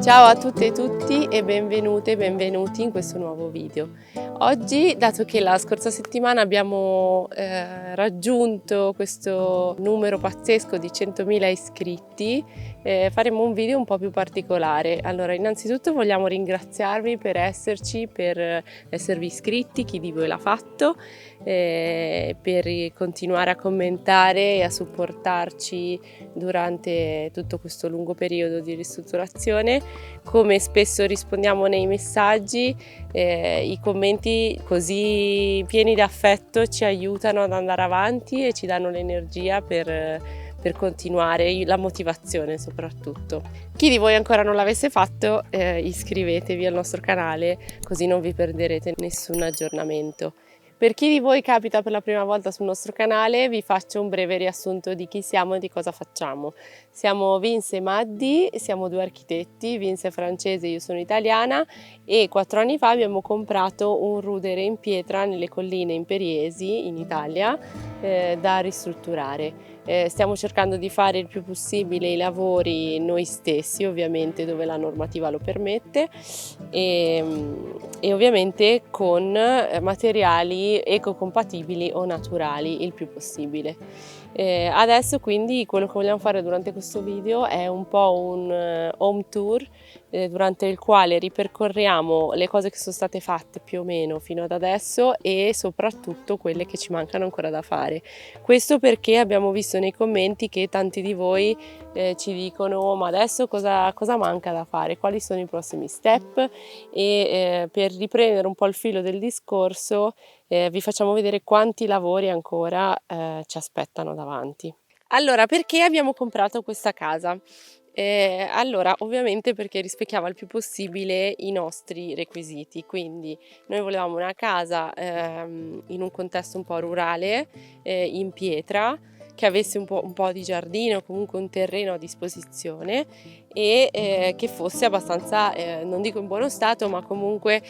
Ciao a tutte e tutti e benvenute e benvenuti in questo nuovo video. Oggi, dato che la scorsa settimana abbiamo raggiunto questo numero pazzesco di 100.000 iscritti, faremo un video un po' più particolare. Allora, innanzitutto vogliamo ringraziarvi per esserci, per esservi iscritti, chi di voi l'ha fatto, per continuare a commentare e a supportarci durante tutto questo lungo periodo di ristrutturazione. Come spesso rispondiamo nei messaggi, i commenti così pieni di affetto ci aiutano ad andare avanti e ci danno l'energia per continuare, la motivazione soprattutto. Chi di voi ancora non l'avesse fatto, iscrivetevi al nostro canale così non vi perderete nessun aggiornamento. Per chi di voi capita per la prima volta sul nostro canale, vi faccio un breve riassunto di chi siamo e di cosa facciamo. Siamo Vince e Maddi, siamo due architetti, Vince è francese, io sono italiana, e 4 anni fa abbiamo comprato un rudere in pietra nelle colline imperiesi in Italia da ristrutturare. Stiamo cercando di fare il più possibile i lavori noi stessi, ovviamente dove la normativa lo permette, e ovviamente con materiali ecocompatibili o naturali il più possibile. Adesso quindi quello che vogliamo fare durante questo video è un po' un home tour durante il quale ripercorriamo le cose che sono state fatte più o meno fino ad adesso e soprattutto quelle che ci mancano ancora da fare. Questo perché abbiamo visto nei commenti che tanti di voi ci dicono: ma adesso cosa manca da fare, quali sono i prossimi step, e per riprendere un po' il filo del discorso vi facciamo vedere quanti lavori ancora ci aspettano davanti. Allora, perché abbiamo comprato questa casa? Allora, ovviamente perché rispecchiava il più possibile i nostri requisiti, quindi noi volevamo una casa in un contesto un po' rurale, in pietra, che avesse un po' di giardino, comunque un terreno a disposizione e che fosse abbastanza, non dico in buono stato, ma comunque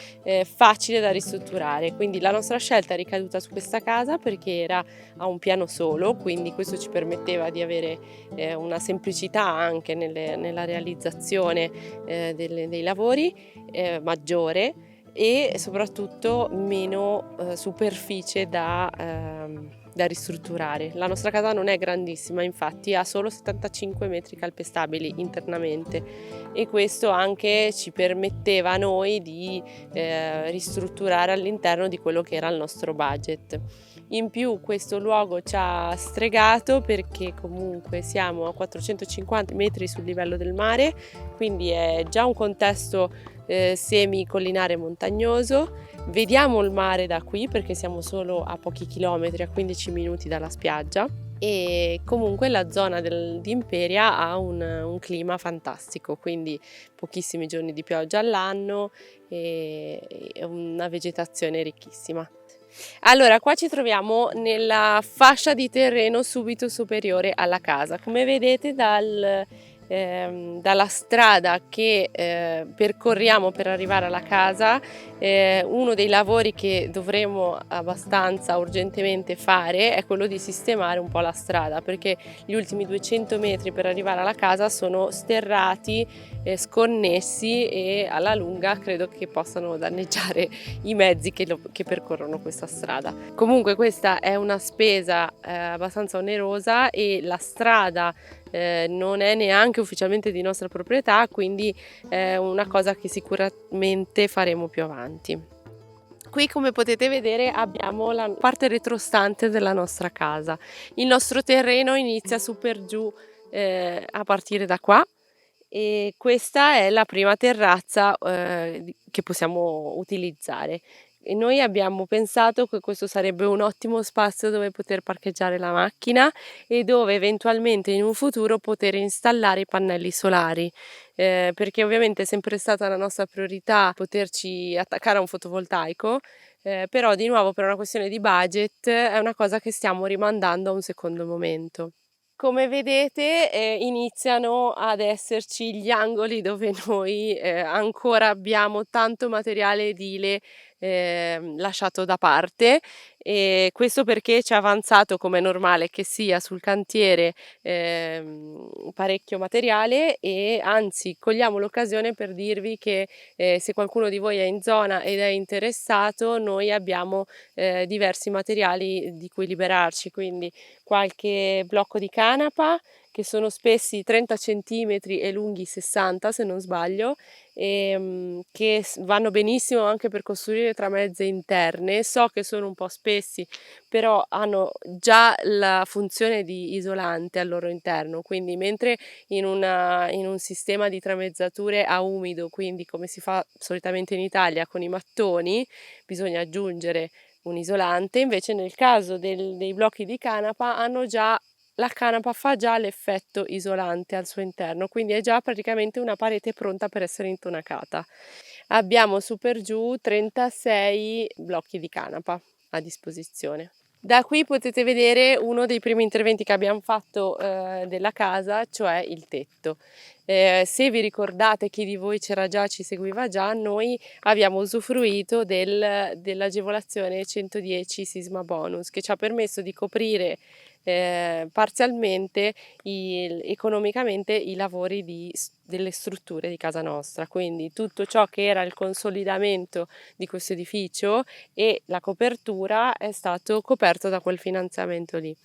facile da ristrutturare. Quindi la nostra scelta è ricaduta su questa casa perché era a un piano solo, quindi questo ci permetteva di avere una semplicità anche nella realizzazione dei lavori maggiore, e soprattutto meno superficie da ristrutturare. La nostra casa non è grandissima, infatti ha solo 75 metri calpestabili internamente, e questo anche ci permetteva a noi di ristrutturare all'interno di quello che era il nostro budget. In più questo luogo ci ha stregato perché comunque siamo a 450 metri sul livello del mare, quindi è già un contesto semi-collinare montagnoso. Vediamo il mare da qui perché siamo solo a pochi chilometri, a 15 minuti dalla spiaggia, e comunque la zona di Imperia ha un clima fantastico, quindi pochissimi giorni di pioggia all'anno e una vegetazione ricchissima. Allora, qua ci troviamo nella fascia di terreno subito superiore alla casa. Come vedete dalla strada che percorriamo per arrivare alla casa, uno dei lavori che dovremo abbastanza urgentemente fare è quello di sistemare un po' la strada, perché gli ultimi 200 metri per arrivare alla casa sono sterrati, sconnessi, e alla lunga credo che possano danneggiare i mezzi che percorrono questa strada. Comunque questa è una spesa abbastanza onerosa, e la strada non è neanche ufficialmente di nostra proprietà, quindi è una cosa che sicuramente faremo più avanti. Qui, come potete vedere, abbiamo la parte retrostante della nostra casa. Il nostro terreno inizia su per giù a partire da qua, e questa è la prima terrazza che possiamo utilizzare. E noi abbiamo pensato che questo sarebbe un ottimo spazio dove poter parcheggiare la macchina e dove eventualmente in un futuro poter installare i pannelli solari, perché ovviamente è sempre stata la nostra priorità poterci attaccare a un fotovoltaico, però di nuovo per una questione di budget è una cosa che stiamo rimandando a un secondo momento. Come vedete iniziano ad esserci gli angoli dove noi ancora abbiamo tanto materiale edile lasciato da parte, e questo perché c'è avanzato, come è normale che sia, sul cantiere parecchio materiale, e anzi cogliamo l'occasione per dirvi che se qualcuno di voi è in zona ed è interessato, noi abbiamo diversi materiali di cui liberarci, quindi qualche blocco di canapa che sono spessi 30 centimetri e lunghi 60 se non sbaglio, che vanno benissimo anche per costruire tramezze interne. So che sono un po' spessi, però hanno già la funzione di isolante al loro interno, quindi mentre in un sistema di tramezzature a umido, quindi come si fa solitamente in Italia con i mattoni, bisogna aggiungere un isolante, invece nel caso dei blocchi di canapa la canapa fa già l'effetto isolante al suo interno, quindi è già praticamente una parete pronta per essere intonacata. Abbiamo su per giù 36 blocchi di canapa a disposizione. Da qui potete vedere uno dei primi interventi che abbiamo fatto della casa, cioè il tetto. Se vi ricordate, chi di voi c'era già, ci seguiva già, noi abbiamo usufruito dell'agevolazione 110 sisma bonus, che ci ha permesso di coprire parzialmente economicamente i lavori delle strutture di casa nostra, quindi tutto ciò che era il consolidamento di questo edificio e la copertura è stato coperto da quel finanziamento lì.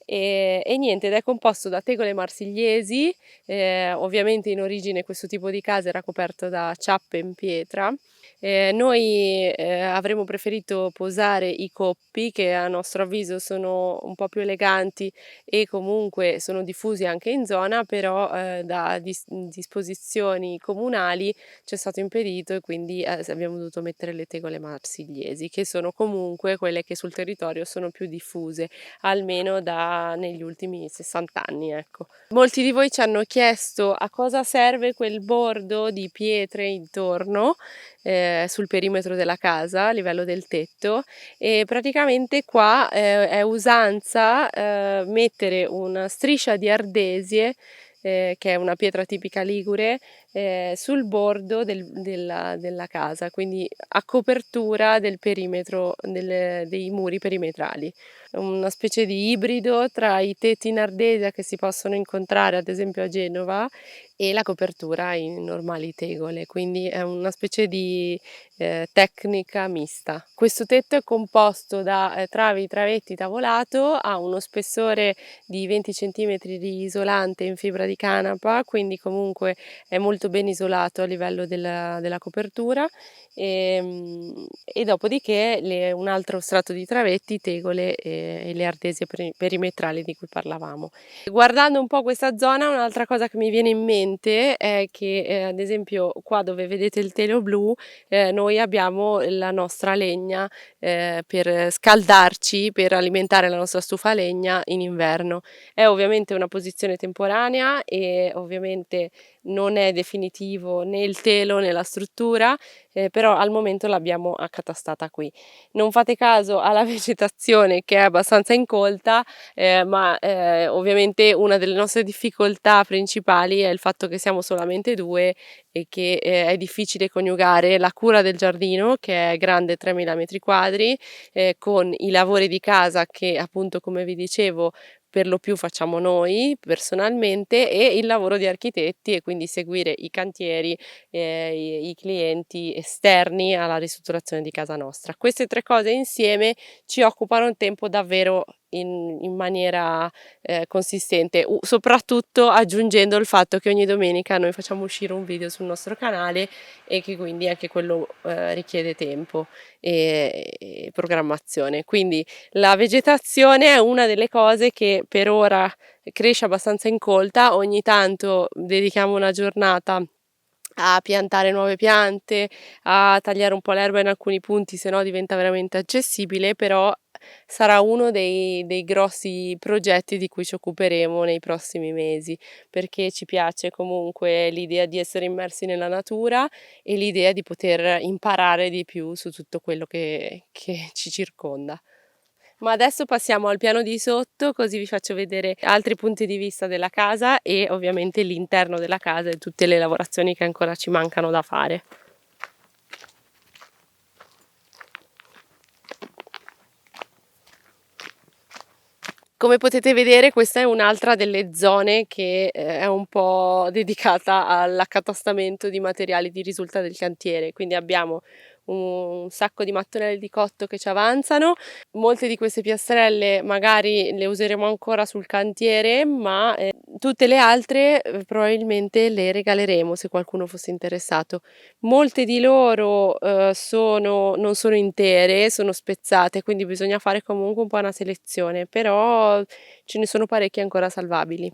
E niente, ed è composto da tegole marsigliesi, ovviamente in origine questo tipo di casa era coperto da ciappe in pietra. Noi avremmo preferito posare i coppi, che a nostro avviso sono un po' più eleganti e comunque sono diffusi anche in zona, però da disposizioni comunali ci è stato impedito, e quindi abbiamo dovuto mettere le tegole marsigliesi, che sono comunque quelle che sul territorio sono più diffuse, almeno negli ultimi 60 anni, ecco. Molti di voi ci hanno chiesto a cosa serve quel bordo di pietre intorno sul perimetro della casa a livello del tetto, e praticamente qua è usanza mettere una striscia di ardesie, che è una pietra tipica ligure, sul bordo della casa, quindi a copertura del perimetro dei muri perimetrali. Una specie di ibrido tra i tetti in ardesia che si possono incontrare ad esempio a Genova e la copertura in normali tegole, quindi è una specie di tecnica mista. Questo tetto è composto da travi, travetti, tavolato, ha uno spessore di 20 centimetri di isolante in fibra di canapa, quindi comunque è molto ben isolato a livello della copertura, e dopodiché un altro strato di travetti, tegole e le ardesie perimetrali di cui parlavamo. Guardando un po' questa zona, un'altra cosa che mi viene in mente è che ad esempio qua dove vedete il telo blu, noi abbiamo la nostra legna per scaldarci, per alimentare la nostra stufa a legna in inverno. È ovviamente una posizione temporanea e ovviamente non è definitivo né il telo né la struttura, però al momento l'abbiamo accatastata qui. Non fate caso alla vegetazione che è abbastanza incolta, ma ovviamente una delle nostre difficoltà principali è il fatto che siamo solamente due e che è difficile coniugare la cura del giardino, che è grande 3000 metri quadri, con i lavori di casa che appunto, come vi dicevo, per lo più facciamo noi personalmente, e il lavoro di architetti, e quindi seguire i cantieri, i clienti esterni alla ristrutturazione di casa nostra. Queste tre cose insieme ci occupano un tempo davvero in maniera consistente, soprattutto aggiungendo il fatto che ogni domenica noi facciamo uscire un video sul nostro canale, e che quindi anche quello richiede tempo e programmazione. Quindi la vegetazione è una delle cose che per ora cresce abbastanza incolta. Ogni tanto dedichiamo una giornata a piantare nuove piante, a tagliare un po' l'erba in alcuni punti, se no diventa veramente accessibile, però sarà uno dei grossi progetti di cui ci occuperemo nei prossimi mesi, perché ci piace comunque l'idea di essere immersi nella natura e l'idea di poter imparare di più su tutto quello che ci circonda. Ma adesso passiamo al piano di sotto, così vi faccio vedere altri punti di vista della casa e ovviamente l'interno della casa e tutte le lavorazioni che ancora ci mancano da fare. Come potete vedere, questa è un'altra delle zone che è un po' dedicata all'accatastamento di materiali di risulta del cantiere, quindi abbiamo un sacco di mattonelle di cotto che ci avanzano. Molte di queste piastrelle magari le useremo ancora sul cantiere, ma tutte le altre probabilmente le regaleremo se qualcuno fosse interessato. Molte di loro non sono intere, sono spezzate, quindi bisogna fare comunque un po' una selezione, però ce ne sono parecchie ancora salvabili.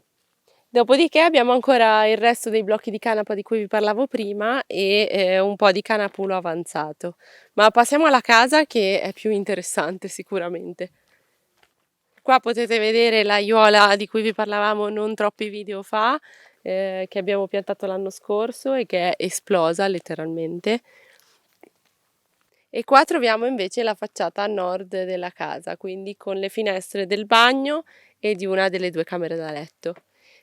Dopodiché abbiamo ancora il resto dei blocchi di canapa di cui vi parlavo prima e un po' di canapulo avanzato. Ma passiamo alla casa che è più interessante sicuramente. Qua potete vedere l'aiuola di cui vi parlavamo non troppi video fa, che abbiamo piantato l'anno scorso e che è esplosa letteralmente. E qua troviamo invece la facciata a nord della casa, quindi con le finestre del bagno e di una delle due camere da letto.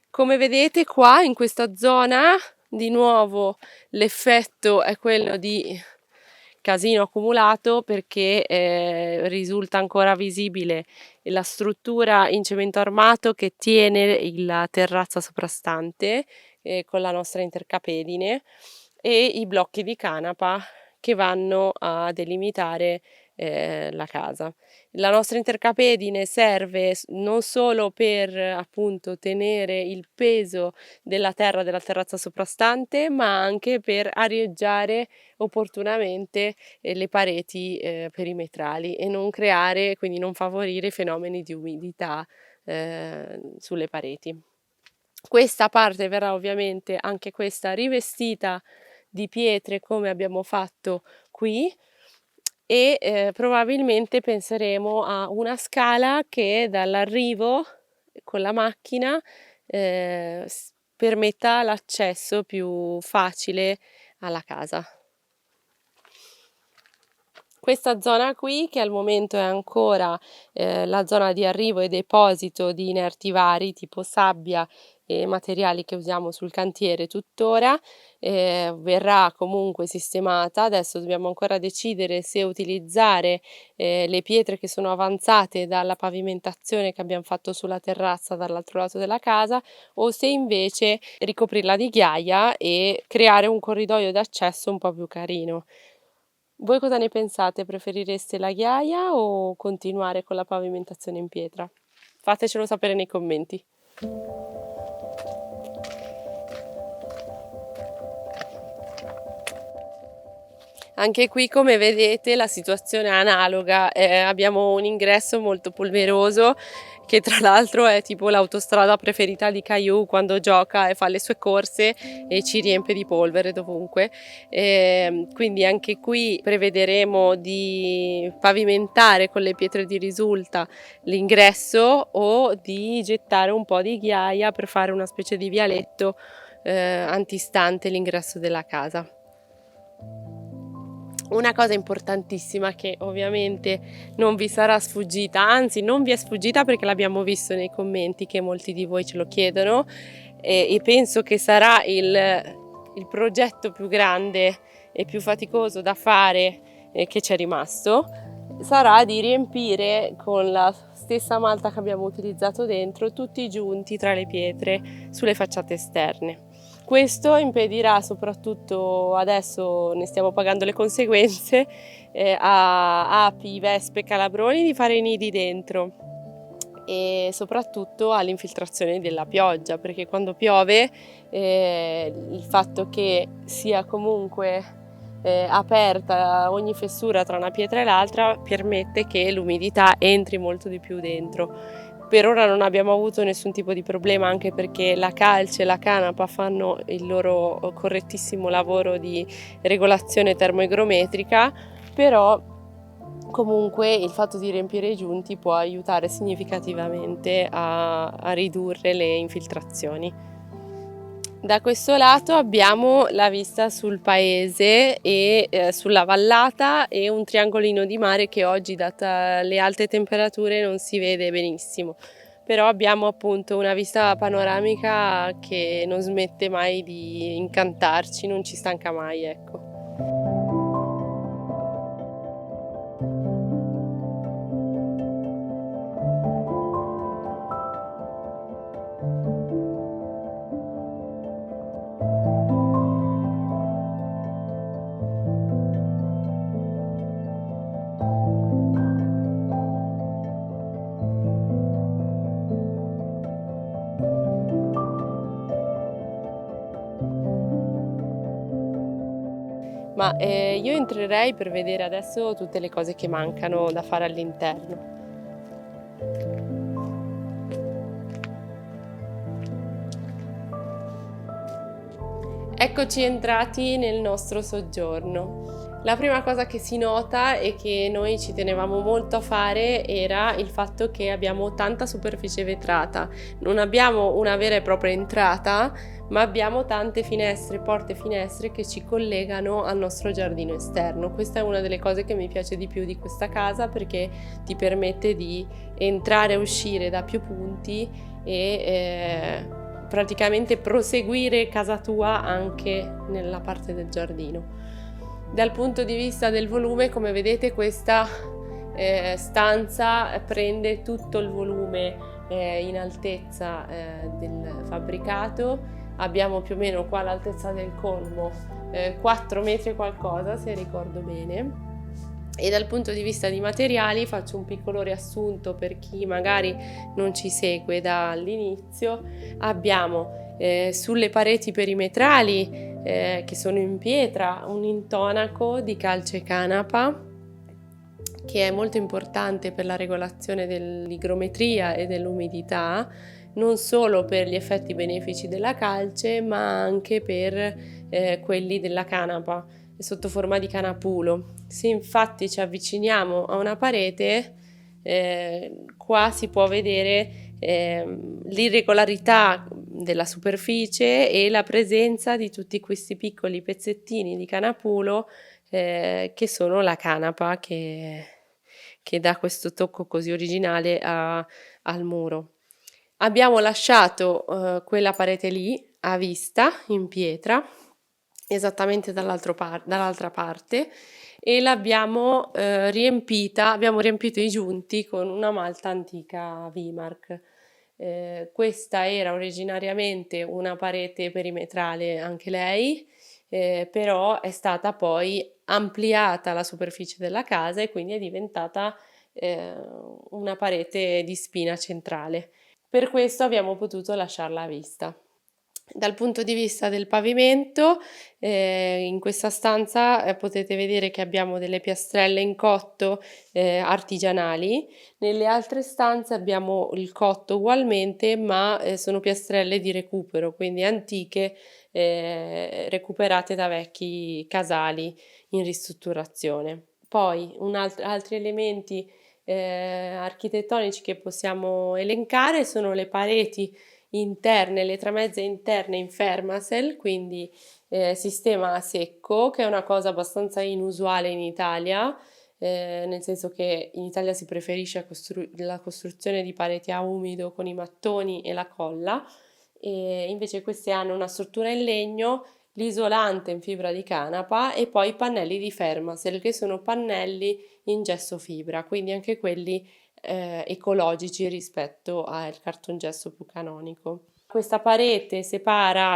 Come vedete qua in questa zona di nuovo l'effetto è quello di casino accumulato perché risulta ancora visibile la struttura in cemento armato che tiene la terrazza soprastante con la nostra intercapedine e i blocchi di canapa che vanno a delimitare la casa. La nostra intercapedine serve non solo per appunto tenere il peso della terra della terrazza soprastante, ma anche per arieggiare opportunamente le pareti perimetrali e non creare, quindi non favorire fenomeni di umidità sulle pareti. Questa parte verrà ovviamente anche questa rivestita di pietre come abbiamo fatto qui e probabilmente penseremo a una scala che dall'arrivo con la macchina permetta l'accesso più facile alla casa. Questa zona qui, che al momento è ancora la zona di arrivo e deposito di inerti vari, tipo sabbia e materiali che usiamo sul cantiere tuttora, verrà comunque sistemata. Adesso dobbiamo ancora decidere se utilizzare le pietre che sono avanzate dalla pavimentazione che abbiamo fatto sulla terrazza dall'altro lato della casa o se invece ricoprirla di ghiaia e creare un corridoio d'accesso un po' più carino. Voi cosa ne pensate? Preferireste la ghiaia o continuare con la pavimentazione in pietra? Fatecelo sapere nei commenti. Anche qui, come vedete, la situazione è analoga. Abbiamo un ingresso molto polveroso che tra l'altro è tipo l'autostrada preferita di Caillou quando gioca e fa le sue corse e ci riempie di polvere dovunque. Quindi anche qui prevederemo di pavimentare con le pietre di risulta l'ingresso o di gettare un po' di ghiaia per fare una specie di vialetto antistante l'ingresso della casa. Una cosa importantissima che ovviamente non vi sarà sfuggita, anzi non vi è sfuggita perché l'abbiamo visto nei commenti che molti di voi ce lo chiedono e penso che sarà il progetto più grande e più faticoso da fare che ci è rimasto, sarà di riempire con la stessa malta che abbiamo utilizzato dentro tutti i giunti tra le pietre sulle facciate esterne. Questo impedirà, soprattutto adesso ne stiamo pagando le conseguenze, a api, vespe, calabroni di fare i nidi dentro e soprattutto all'infiltrazione della pioggia, perché quando piove il fatto che sia comunque aperta ogni fessura tra una pietra e l'altra permette che l'umidità entri molto di più dentro. Per ora non abbiamo avuto nessun tipo di problema, anche perché la calce e la canapa fanno il loro correttissimo lavoro di regolazione termoigrometrica, però comunque il fatto di riempire i giunti può aiutare significativamente a ridurre le infiltrazioni. Da questo lato abbiamo la vista sul paese e sulla vallata e un triangolino di mare che oggi, data le alte temperature, non si vede benissimo. Però abbiamo appunto una vista panoramica che non smette mai di incantarci, non ci stanca mai, ecco. ma io entrerei per vedere adesso tutte le cose che mancano da fare all'interno. Eccoci entrati nel nostro soggiorno. La prima cosa che si nota e che noi ci tenevamo molto a fare era il fatto che abbiamo tanta superficie vetrata. Non abbiamo una vera e propria entrata, ma abbiamo tante finestre, porte e finestre che ci collegano al nostro giardino esterno. Questa è una delle cose che mi piace di più di questa casa, perché ti permette di entrare e uscire da più punti e praticamente proseguire casa tua anche nella parte del giardino. Dal punto di vista del volume, come vedete, questa stanza prende tutto il volume in altezza del fabbricato. Abbiamo più o meno qua l'altezza del colmo 4 metri e qualcosa, se ricordo bene. E dal punto di vista di materiali faccio un piccolo riassunto per chi magari non ci segue dall'inizio. Abbiamo sulle pareti perimetrali che sono in pietra un intonaco di calce canapa, che è molto importante per la regolazione dell'igrometria e dell'umidità, non solo per gli effetti benefici della calce, ma anche per quelli della canapa sotto forma di canapulo. Se infatti ci avviciniamo a una parete, qua si può vedere l'irregolarità della superficie e la presenza di tutti questi piccoli pezzettini di canapulo che sono la canapa che dà questo tocco così originale al muro. Abbiamo lasciato quella parete lì a vista in pietra, esattamente dall'altra parte, e l'abbiamo riempita, abbiamo riempito i giunti con una malta antica Vimark. Questa era originariamente una parete perimetrale anche lei, però è stata poi ampliata la superficie della casa e quindi è diventata una parete di spina centrale. Per questo abbiamo potuto lasciarla a vista. Dal punto di vista del pavimento, in questa stanza potete vedere che abbiamo delle piastrelle in cotto artigianali. Nelle altre stanze abbiamo il cotto ugualmente, ma sono piastrelle di recupero, quindi antiche, recuperate da vecchi casali in ristrutturazione. Poi altri elementi architettonici che possiamo elencare sono le pareti interne, le tramezze interne in Fermacell, quindi sistema a secco, che è una cosa abbastanza inusuale in Italia, nel senso che in Italia si preferisce la costruzione di pareti a umido con i mattoni e la colla, e invece queste hanno una struttura in legno, l'isolante in fibra di canapa e poi i pannelli di Fermacell, che sono pannelli in gesso fibra, quindi anche quelli ecologici rispetto al cartongesso più canonico. Questa parete separa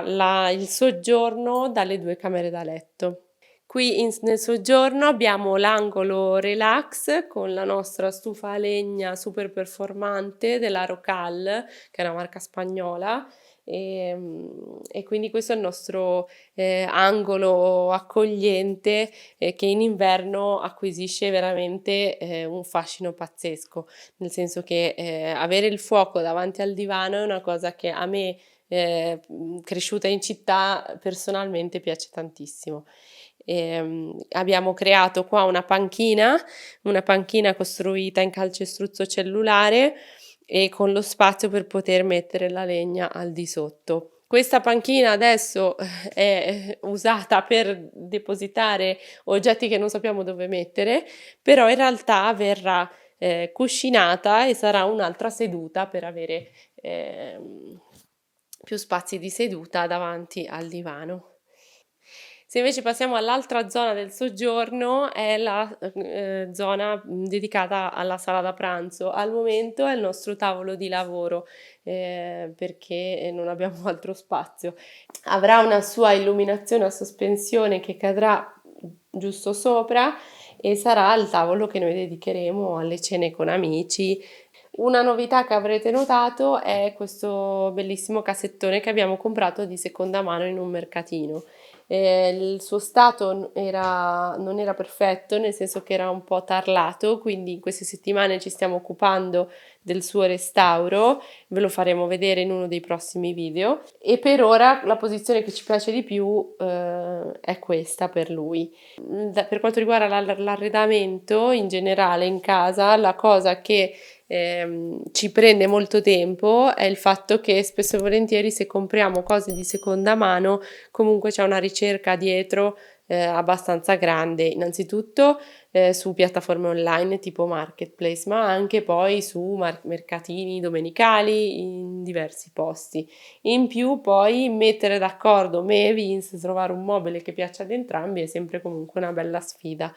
il soggiorno dalle 2 camere da letto. Qui nel soggiorno abbiamo l'angolo relax con la nostra stufa a legna super performante della Rocal, che è una marca spagnola, e quindi questo è il nostro angolo accogliente che in inverno acquisisce veramente un fascino pazzesco, nel senso che avere il fuoco davanti al divano è una cosa che a me, cresciuta in città, personalmente piace tantissimo. Abbiamo creato qua una panchina costruita in calcestruzzo cellulare e con lo spazio per poter mettere la legna al di sotto. Questa panchina adesso è usata per depositare oggetti che non sappiamo dove mettere, però in realtà verrà cuscinata e sarà un'altra seduta per avere più spazi di seduta davanti al divano. Se invece passiamo all'altra zona del soggiorno, è la zona dedicata alla sala da pranzo. Al momento è il nostro tavolo di lavoro perché non abbiamo altro spazio. Avrà una sua illuminazione a sospensione che cadrà giusto sopra e sarà il tavolo che noi dedicheremo alle cene con amici. Una novità che avrete notato è questo bellissimo cassettone che abbiamo comprato di seconda mano in un mercatino. il suo stato non era perfetto, nel senso che era un po' tarlato, quindi in queste settimane ci stiamo occupando del suo restauro, ve lo faremo vedere in uno dei prossimi video, e per ora la posizione che ci piace di più è questa per lui. Per quanto riguarda l'arredamento in generale in casa, la cosa che ci prende molto tempo è il fatto che spesso e volentieri, se compriamo cose di seconda mano, comunque c'è una ricerca dietro abbastanza grande, innanzitutto su piattaforme online tipo Marketplace, ma anche poi su mercatini domenicali in diversi posti. In più poi mettere d'accordo me e Vince, trovare un mobile che piaccia ad entrambi è sempre comunque una bella sfida.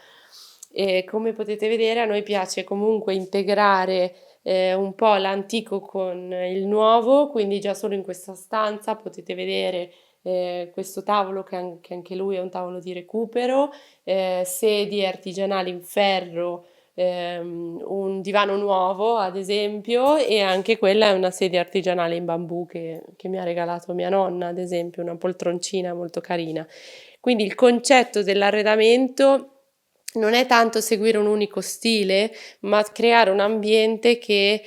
E come potete vedere, a noi piace comunque integrare un po' l'antico con il nuovo, quindi già solo in questa stanza potete vedere questo tavolo che anche lui è un tavolo di recupero, sedie artigianali in ferro, un divano nuovo ad esempio, e anche quella è una sedia artigianale in bambù che mi ha regalato mia nonna, ad esempio, una poltroncina molto carina. Quindi il concetto dell'arredamento non è tanto seguire un unico stile, ma creare un ambiente che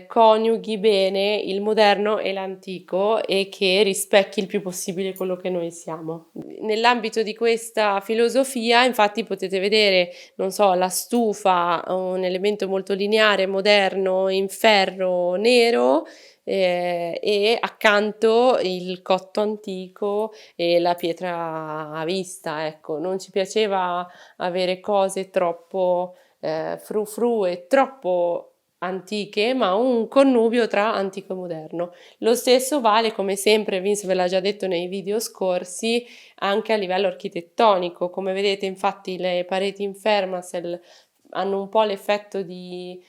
coniughi bene il moderno e l'antico e che rispecchi il più possibile quello che noi siamo. Nell'ambito di questa filosofia, infatti, potete vedere, non so, la stufa, un elemento molto lineare, moderno, in ferro nero, e accanto il cotto antico e la pietra a vista, ecco. Non ci piaceva avere cose troppo frou e troppo antiche, ma un connubio tra antico e moderno. Lo stesso vale, come sempre, Vince ve l'ha già detto nei video scorsi, anche a livello architettonico. Come vedete, infatti, le pareti in Fermacell hanno un po' l'effetto di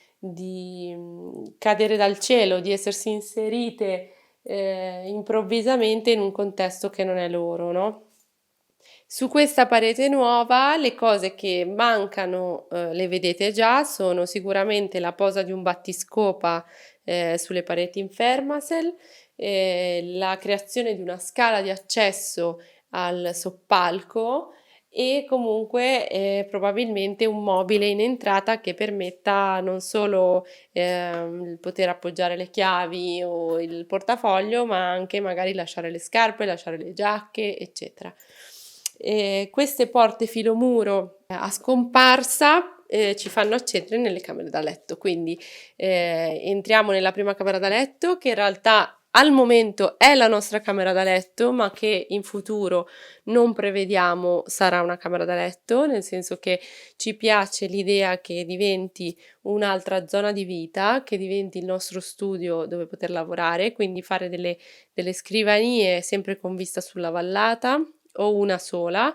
cadere dal cielo, di essersi inserite improvvisamente in un contesto che non è loro, no? Su questa parete nuova le cose che mancano, le vedete già, sono sicuramente la posa di un battiscopa sulle pareti in Fermacell, la creazione di una scala di accesso al soppalco e comunque probabilmente un mobile in entrata che permetta non solo il poter appoggiare le chiavi o il portafoglio, ma anche magari lasciare le scarpe, lasciare le giacche, eccetera. Queste porte filomuro a scomparsa ci fanno accedere nelle camere da letto, quindi entriamo nella prima camera da letto, che in realtà al momento è la nostra camera da letto, ma che in futuro non prevediamo sarà una camera da letto, nel senso che ci piace l'idea che diventi un'altra zona di vita, che diventi il nostro studio dove poter lavorare, quindi fare delle scrivanie sempre con vista sulla vallata o una sola,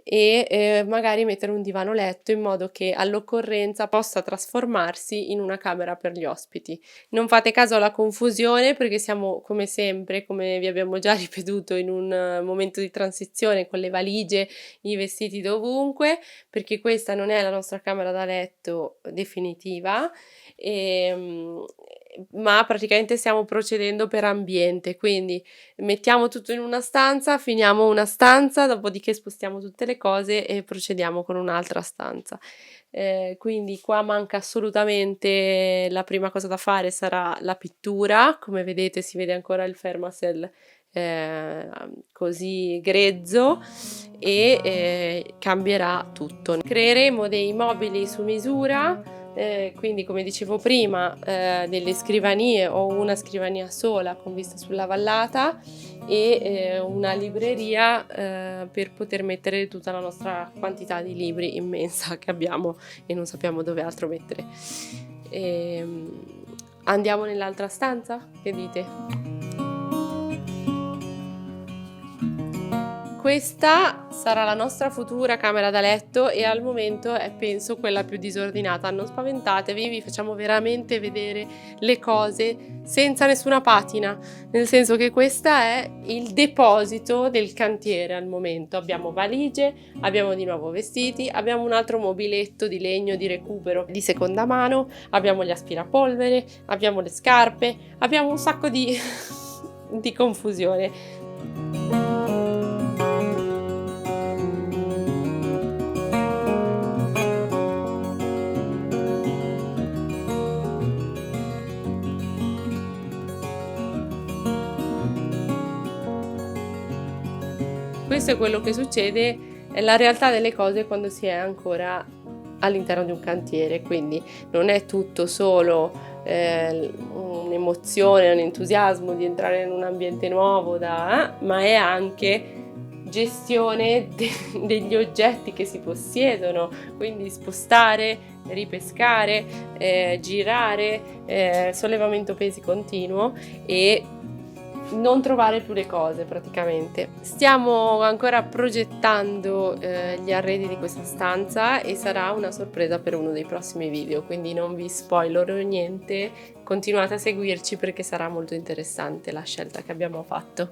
e magari mettere un divano letto in modo che all'occorrenza possa trasformarsi in una camera per gli ospiti. Non fate caso alla confusione, perché siamo come sempre, come vi abbiamo già ripetuto, in un momento di transizione con le valigie, i vestiti dovunque, perché questa non è la nostra camera da letto definitiva, ma praticamente stiamo procedendo per ambiente, quindi mettiamo tutto in una stanza, finiamo una stanza, dopodiché spostiamo tutte le cose e procediamo con un'altra stanza. Quindi qua manca assolutamente, la prima cosa da fare sarà la pittura. Come vedete si vede ancora il Fermacell così grezzo, e cambierà tutto. Creeremo dei mobili su misura, quindi come dicevo prima, delle scrivanie o una scrivania sola con vista sulla vallata, e una libreria per poter mettere tutta la nostra quantità di libri immensa che abbiamo e non sappiamo dove altro mettere. Andiamo nell'altra stanza? Che dite? Questa sarà la nostra futura camera da letto e al momento è, penso, quella più disordinata. Non spaventatevi, vi facciamo veramente vedere le cose senza nessuna patina, nel senso che questa è il deposito del cantiere al momento. Abbiamo valigie, abbiamo di nuovo vestiti, abbiamo un altro mobiletto di legno di recupero di seconda mano, abbiamo gli aspirapolvere, abbiamo le scarpe, abbiamo un sacco di confusione. questo è quello che succede, è la realtà delle cose quando si è ancora all'interno di un cantiere, quindi non è tutto solo un'emozione, un entusiasmo di entrare in un ambiente nuovo, ma è anche gestione degli oggetti che si possiedono, quindi spostare, ripescare, girare, sollevamento pesi continuo e non trovare più le cose praticamente. Stiamo ancora progettando gli arredi di questa stanza e sarà una sorpresa per uno dei prossimi video, quindi non vi spoilerò niente, continuate a seguirci perché sarà molto interessante la scelta che abbiamo fatto.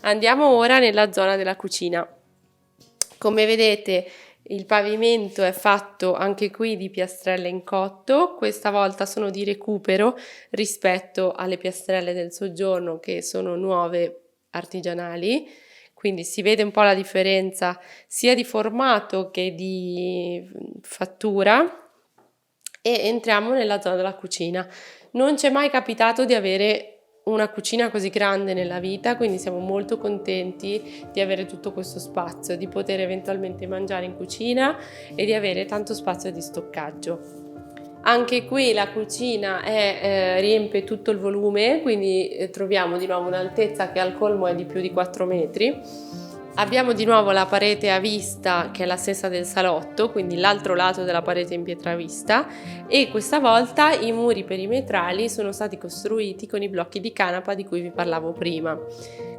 Andiamo ora nella zona della cucina. Come vedete il pavimento è fatto anche qui di piastrelle in cotto, questa volta sono di recupero rispetto alle piastrelle del soggiorno che sono nuove artigianali, quindi si vede un po' la differenza sia di formato che di fattura. E entriamo nella zona della cucina. Non ci è mai capitato di avere una cucina così grande nella vita, quindi siamo molto contenti di avere tutto questo spazio, di poter eventualmente mangiare in cucina e di avere tanto spazio di stoccaggio. Anche qui la cucina riempie tutto il volume, quindi troviamo di nuovo un'altezza che al colmo è di più di 4 metri. Abbiamo di nuovo la parete a vista che è la stessa del salotto, quindi l'altro lato della parete in pietra a vista, e questa volta i muri perimetrali sono stati costruiti con i blocchi di canapa di cui vi parlavo prima.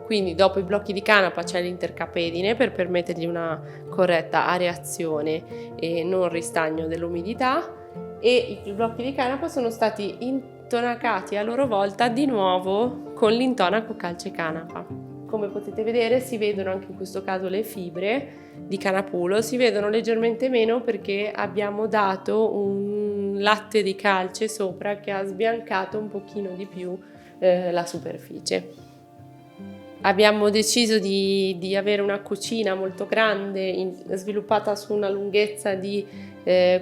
Quindi dopo i blocchi di canapa c'è l'intercapedine per permettergli una corretta areazione e non ristagno dell'umidità, e i blocchi di canapa sono stati intonacati a loro volta di nuovo con l'intonaco calce canapa. Come potete vedere si vedono anche in questo caso le fibre di canapulo, si vedono leggermente meno perché abbiamo dato un latte di calce sopra che ha sbiancato un pochino di più la superficie. Abbiamo deciso di avere una cucina molto grande, sviluppata su una lunghezza di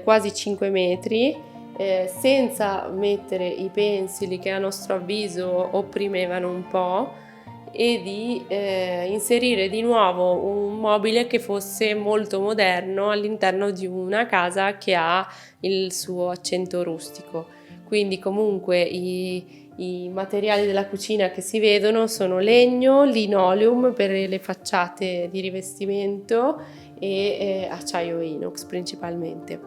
quasi 5 metri, senza mettere i pensili che a nostro avviso opprimevano un po', e di inserire di nuovo un mobile che fosse molto moderno all'interno di una casa che ha il suo accento rustico. Quindi comunque i materiali della cucina che si vedono sono legno, linoleum per le facciate di rivestimento e acciaio inox principalmente.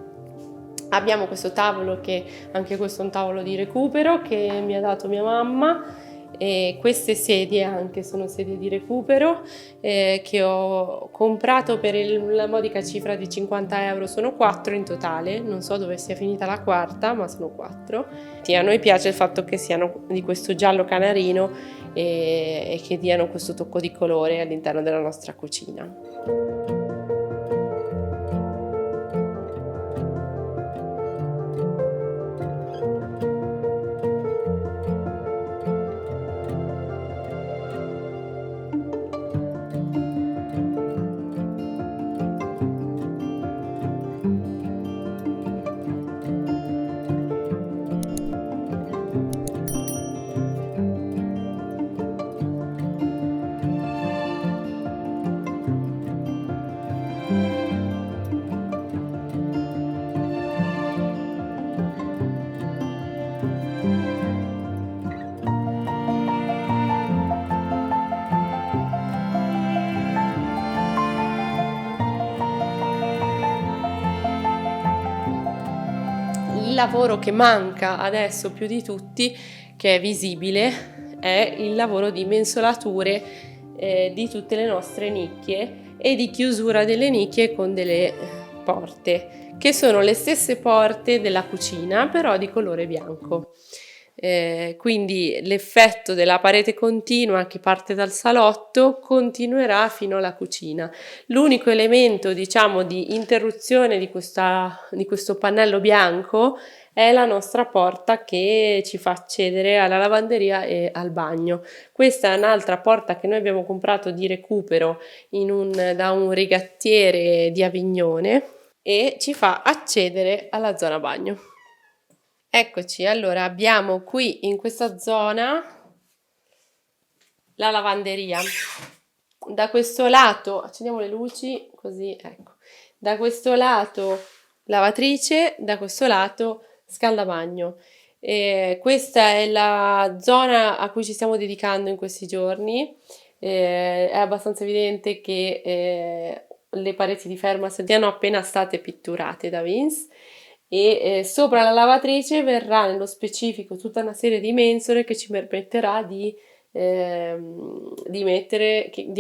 Abbiamo questo tavolo che anche questo è un tavolo di recupero che mi ha dato mia mamma, e queste sedie anche sono sedie di recupero che ho comprato per la modica cifra di 50 euro. Sono 4 in totale, non so dove sia finita la quarta, ma sono 4. A noi piace il fatto che siano di questo giallo canarino e che diano questo tocco di colore all'interno della nostra cucina. Il lavoro che manca adesso più di tutti, che è visibile, è il lavoro di mensolature di tutte le nostre nicchie e di chiusura delle nicchie con delle porte, che sono le stesse porte della cucina, però di colore bianco. Quindi l'effetto della parete continua che parte dal salotto continuerà fino alla cucina. L'unico elemento, diciamo, di interruzione di questo pannello bianco è la nostra porta che ci fa accedere alla lavanderia e al bagno. Questa è un'altra porta che noi abbiamo comprato di recupero da un rigattiere di Avignone e ci fa accedere alla zona bagno. Eccoci, allora abbiamo qui in questa zona la lavanderia. Da questo lato, accendiamo le luci, così ecco. Da questo lato lavatrice, da questo lato scaldabagno. Questa è la zona a cui ci stiamo dedicando in questi giorni. È abbastanza evidente che le pareti di ferma siano appena state pitturate da Vince e sopra la lavatrice verrà nello specifico tutta una serie di mensole che ci permetterà di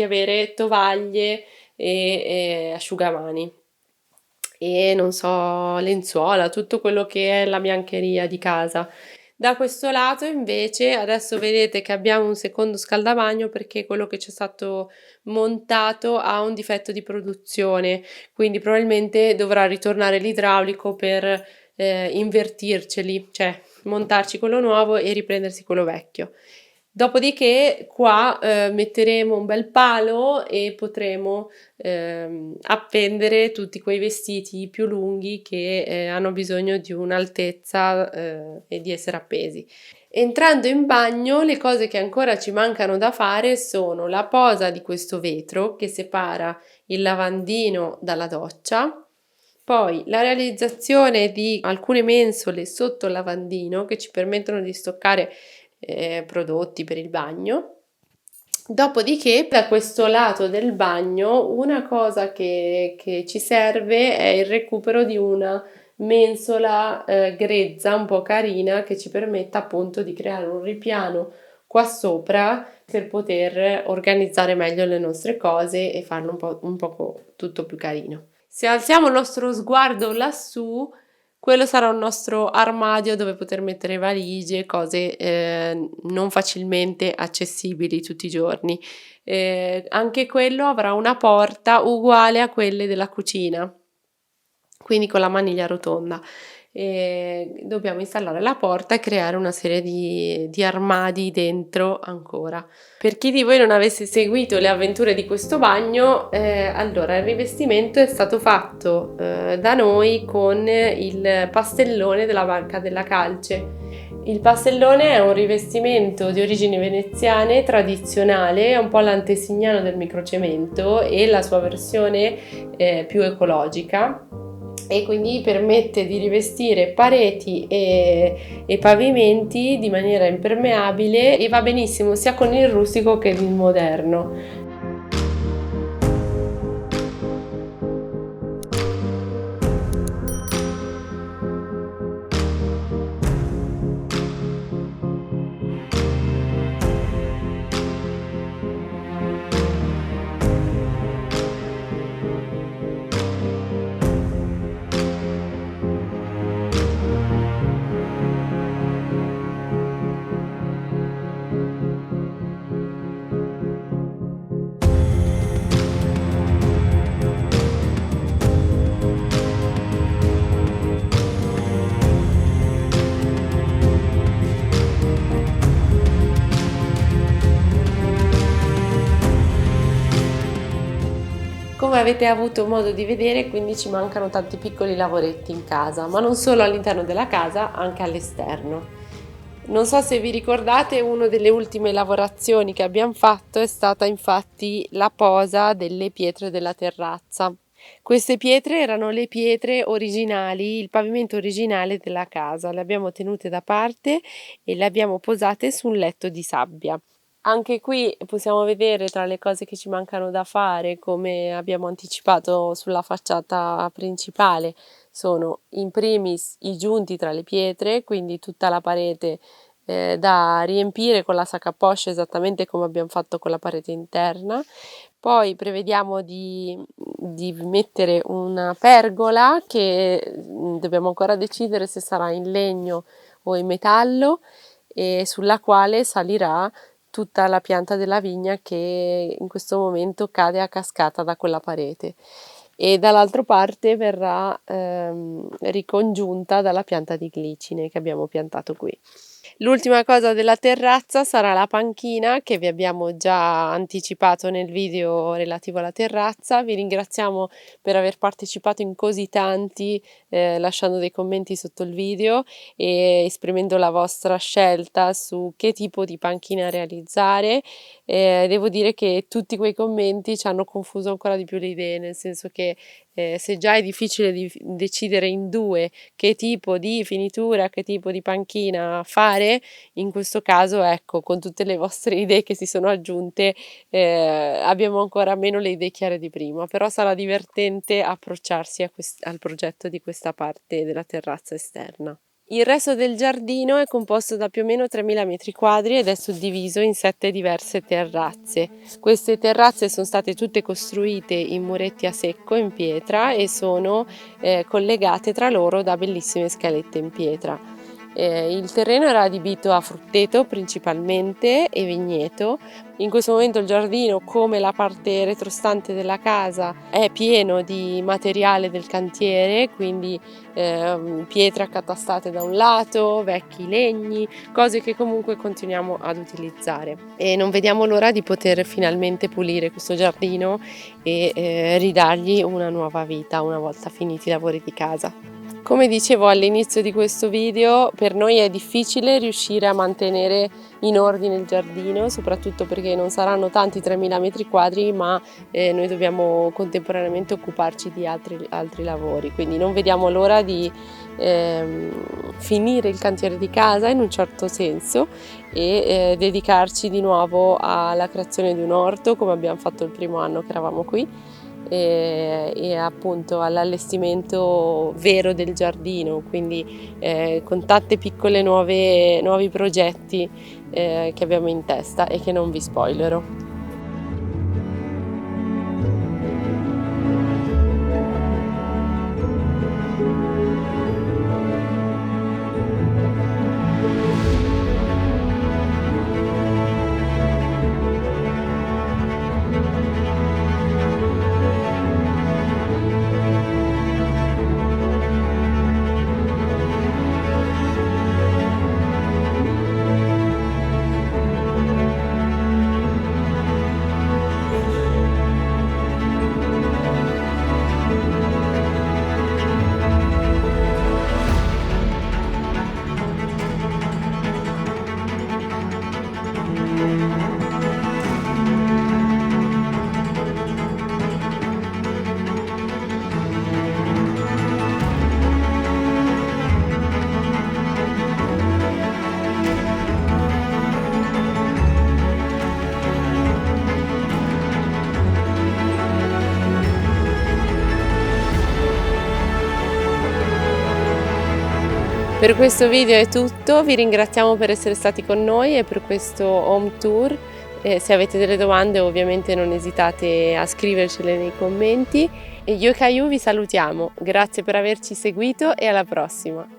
avere tovaglie e asciugamani e non so, lenzuola, tutto quello che è la biancheria di casa. Da questo lato invece adesso vedete che abbiamo un secondo scaldabagno perché quello che ci è stato montato ha un difetto di produzione, quindi probabilmente dovrà ritornare l'idraulico per invertirceli, cioè montarci quello nuovo e riprendersi quello vecchio. Dopodiché qua metteremo un bel palo e potremo appendere tutti quei vestiti più lunghi che hanno bisogno di un'altezza e di essere appesi. Entrando in bagno, le cose che ancora ci mancano da fare sono la posa di questo vetro che separa il lavandino dalla doccia, poi la realizzazione di alcune mensole sotto il lavandino che ci permettono di stoccare prodotti per il bagno. Dopodiché, da questo lato del bagno, una cosa che ci serve è il recupero di una mensola grezza, un po' carina, che ci permetta appunto di creare un ripiano qua sopra per poter organizzare meglio le nostre cose e farlo un po' tutto più carino. Se alziamo il nostro sguardo lassù, quello sarà un nostro armadio dove poter mettere valigie, cose non facilmente accessibili tutti i giorni. Anche quello avrà una porta uguale a quelle della cucina, quindi con la maniglia rotonda. Dobbiamo installare la porta e creare una serie di armadi dentro ancora. Per chi di voi non avesse seguito le avventure di questo bagno, allora il rivestimento è stato fatto da noi con il pastellone della Banca della Calce. Il pastellone è un rivestimento di origini veneziane tradizionale, è un po' l'antesignano del microcemento e la sua versione più ecologica, e quindi permette di rivestire pareti e pavimenti di maniera impermeabile e va benissimo sia con il rustico che il moderno. Come avete avuto modo di vedere, quindi ci mancano tanti piccoli lavoretti in casa, ma non solo all'interno della casa, anche all'esterno. Non so se vi ricordate, una delle ultime lavorazioni che abbiamo fatto è stata infatti la posa delle pietre della terrazza. Queste pietre erano le pietre originali, il pavimento originale della casa, le abbiamo tenute da parte e le abbiamo posate su un letto di sabbia. Anche qui possiamo vedere tra le cose che ci mancano da fare, come abbiamo anticipato sulla facciata principale, sono in primis i giunti tra le pietre, quindi tutta la parete da riempire con la sac à poche esattamente come abbiamo fatto con la parete interna. Poi prevediamo di mettere una pergola che dobbiamo ancora decidere se sarà in legno o in metallo e sulla quale salirà tutta la pianta della vigna che in questo momento cade a cascata da quella parete e dall'altra parte verrà ricongiunta dalla pianta di glicine che abbiamo piantato qui. L'ultima cosa della terrazza sarà la panchina che vi abbiamo già anticipato nel video relativo alla terrazza. Vi ringraziamo per aver partecipato in così tanti, lasciando dei commenti sotto il video e esprimendo la vostra scelta su che tipo di panchina realizzare. Devo dire che tutti quei commenti ci hanno confuso ancora di più le idee, nel senso che se già è difficile decidere in due che tipo di finitura, che tipo di panchina fare, in questo caso, ecco, con tutte le vostre idee che si sono aggiunte, abbiamo ancora meno le idee chiare di prima, però sarà divertente approcciarsi al progetto di questa parte della terrazza esterna. Il resto del giardino è composto da più o meno 3000 metri quadri ed è suddiviso in 7 diverse terrazze. Queste terrazze sono state tutte costruite in muretti a secco in pietra e sono collegate tra loro da bellissime scalette in pietra. Il terreno era adibito a frutteto principalmente e vigneto. In questo momento il giardino, come la parte retrostante della casa, è pieno di materiale del cantiere, quindi pietre accatastate da un lato, vecchi legni, cose che comunque continuiamo ad utilizzare. E non vediamo l'ora di poter finalmente pulire questo giardino e ridargli una nuova vita una volta finiti i lavori di casa. Come dicevo all'inizio di questo video, per noi è difficile riuscire a mantenere in ordine il giardino, soprattutto perché non saranno tanti 3000 metri quadri, ma noi dobbiamo contemporaneamente occuparci di altri lavori, quindi non vediamo l'ora di finire il cantiere di casa in un certo senso e dedicarci di nuovo alla creazione di un orto, come abbiamo fatto il primo anno che eravamo qui. E appunto all'allestimento vero del giardino, quindi con tante piccole nuovi progetti che abbiamo in testa e che non vi spoilerò. Per questo video è tutto, vi ringraziamo per essere stati con noi e per questo home tour. Se avete delle domande ovviamente non esitate a scrivercele nei commenti. E io e Caillou vi salutiamo, grazie per averci seguito e alla prossima!